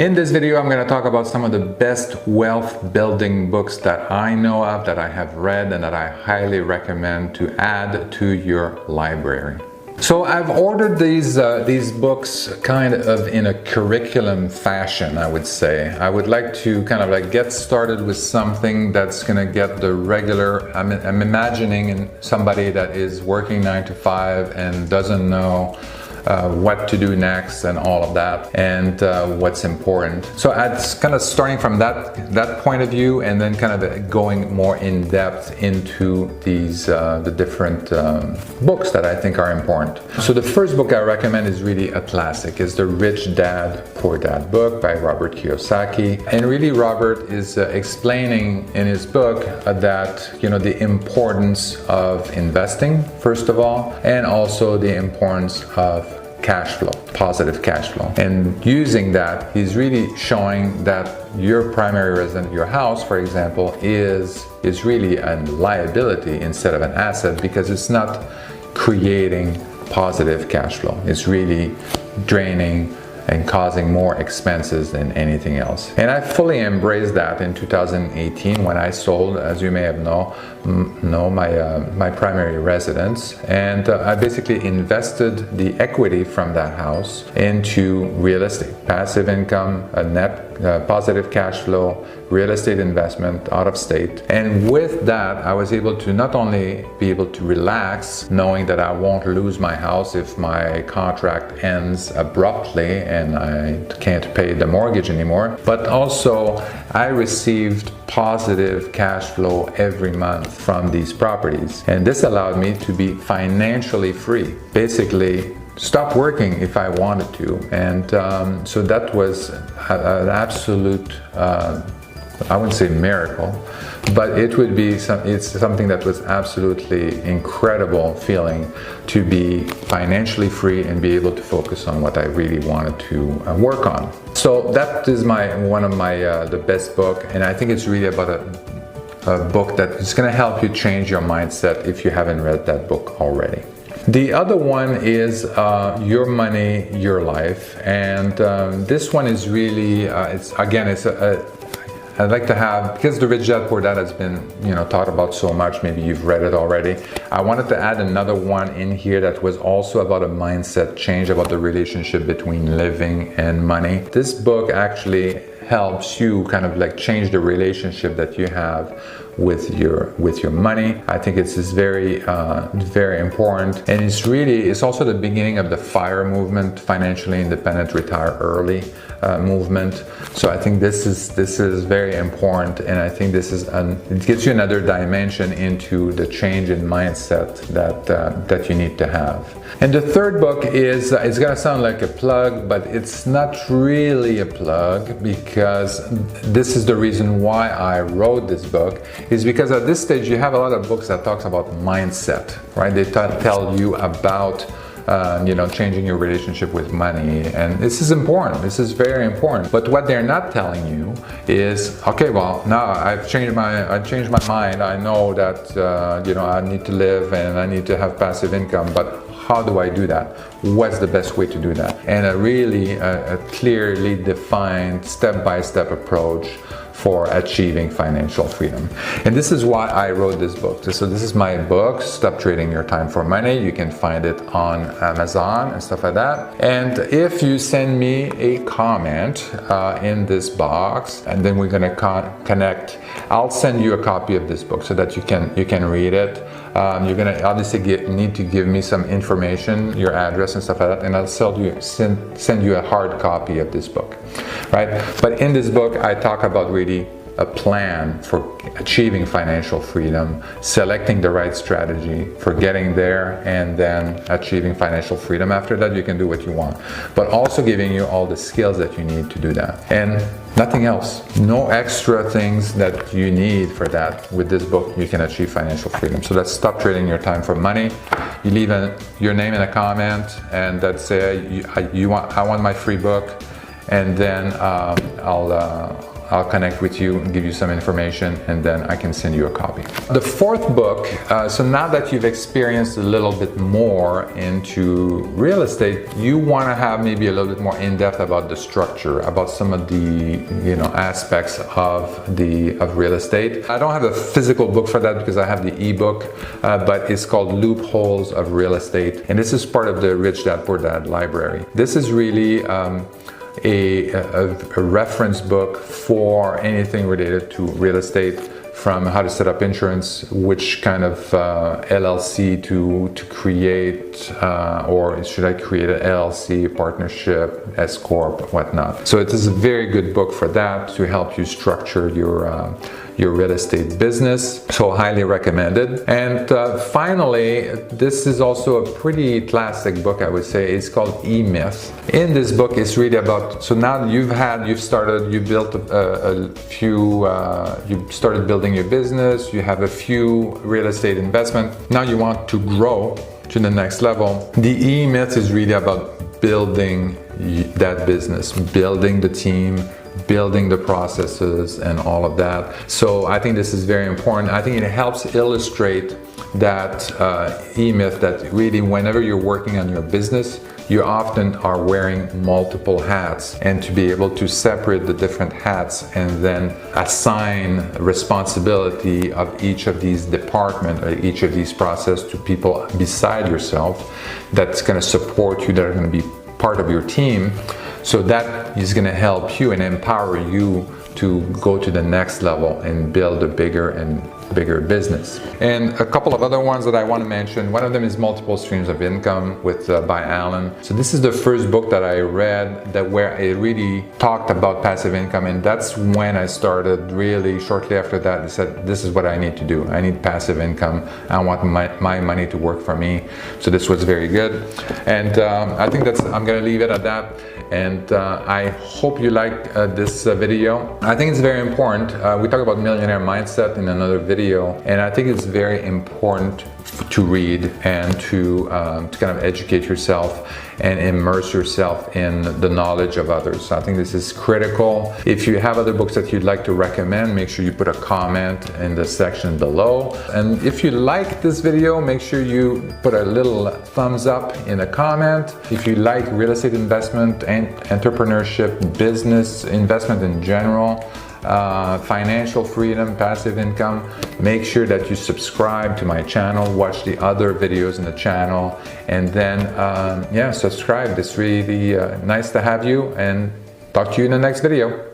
In this video, I'm going to talk about some of the best wealth building books that I know of, that I have read, and that I highly recommend to add to your library. So I've ordered these books kind of in a curriculum fashion, I would say. I would like to kind of like get started with something that's going to get the regular, I'm imagining somebody that is working 9 to 5 and doesn't know what to do next and all of that, and what's important. So it's kind of starting from that point of view, and then kind of going more in depth into these the different books that I think are important. So the first book I recommend is really a classic. It's the Rich Dad Poor Dad book by Robert Kiyosaki. And really Robert is explaining in his book that the importance of investing, first of all, and also the importance of cash flow, positive cash flow. And using that, he's really showing that your primary residence, your house, for example, is really a liability instead of an asset, because it's not creating positive cash flow. It's really draining and causing more expenses than anything else. And I fully embraced that in 2018 when I sold, as you may have known, my primary residence, and I basically invested the equity from that house into real estate, passive income, a net positive cash flow, real estate investment out of state. And with that, I was able to not only be able to relax, knowing that I won't lose my house if my contract ends abruptly and I can't pay the mortgage anymore, but also I received positive cash flow every month from these properties. And this allowed me to be financially free, basically stop working if I wanted to. And so that was an absolute, I wouldn't say miracle, but it's something that was absolutely incredible feeling, to be financially free and be able to focus on what I really wanted to work on. So that is one of the best book, and I think it's really about a book that is going to help you change your mindset if you haven't read that book already. The other one is Your Money, Your Life, and this one is really, I'd like to have, because the Rich Dad Poor Dad has been taught about so much, maybe you've read it already. I wanted to add another one in here that was also about a mindset change, about the relationship between living and money. This book actually helps you kind of like change the relationship that you have with your money. I think it's very important, and it's also the beginning of the FIRE movement, financially independent, retire early movement. So I think this is very important, and I think it gives you another dimension into the change in mindset that you need to have. And the third book is, it's gonna sound like a plug, but it's not really a plug, because this is the reason why I wrote this book, is because at this stage you have a lot of books that talks about mindset, right? They tell you about changing your relationship with money, and this is important. This is very important. But what they're not telling you is, okay, well, now I've changed my mind. I know that I need to live and I need to have passive income, but how do I do that? What's the best way to do that? And a clearly defined step-by-step approach for achieving financial freedom. And this is why I wrote this book. So this is my book, Stop Trading Your Time for Money. You can find it on Amazon and stuff like that. And if you send me a comment in this box, and then we're gonna connect, I'll send you a copy of this book so that you can read it. You're gonna obviously need to give me some information, your address and stuff like that, and I'll send you a hard copy of this book, right? But in this book, I talk about really a plan for achieving financial freedom, selecting the right strategy for getting there, and then achieving financial freedom. After that, you can do what you want, but also giving you all the skills that you need to do that, and nothing else. No extra things that you need for that. With this book, you can achieve financial freedom. So let's stop trading your time for money. You leave your name in a comment, and that's say I want my free book, and then I'll connect with you and give you some information, and then I can send you a copy. The fourth book, so now that you've experienced a little bit more into real estate, you want to have maybe a little bit more in-depth about the structure, about some of the aspects of real estate. I don't have a physical book for that because I have the ebook, but it's called Loopholes of Real Estate, and this is part of the Rich Dad Poor Dad library. This is really a reference book for anything related to real estate, from how to set up insurance, which kind of LLC to create, or should I create an LLC, partnership, S Corp, whatnot. So it is a very good book for that, to help you structure your real estate business. So highly recommended. And finally, this is also a pretty classic book, I would say. It's called EMyth. In this book, it's really about, so now you built a few, you started building your business, you have a few real estate investment. Now you want to grow to the next level. The EMyth is really about building that business, building the team, building the processes and all of that. So I think this is very important. I think it helps illustrate that EMyth, that really whenever you're working on your business, you often are wearing multiple hats, and to be able to separate the different hats and then assign responsibility of each of these departments or each of these processes to people beside yourself that's going to support you, that are going to be part of your team. So that is going to help you and empower you to go to the next level and build a bigger and bigger business. And a couple of other ones that I want to mention. One of them is Multiple Streams of Income by Alan. So this is the first book that I read where it really talked about passive income, and that's when I started really shortly after that. I said, this is what I need to do. I need passive income. I want my money to work for me. So this was very good. And I think I'm going to leave it at that. And I hope you like this video. I think it's very important. We talk about millionaire mindset in another video, and I think it's very important to read and to kind of educate yourself and immerse yourself in the knowledge of others. So I think this is critical. If you have other books that you'd like to recommend, make sure you put a comment in the section below. And if you like this video, make sure you put a little thumbs up in a comment. If you like real estate investment and entrepreneurship, business investment in general, financial freedom, passive income, make sure that you subscribe to my channel, watch the other videos in the channel, and then subscribe. It's really nice to have you, and talk to you in the next video.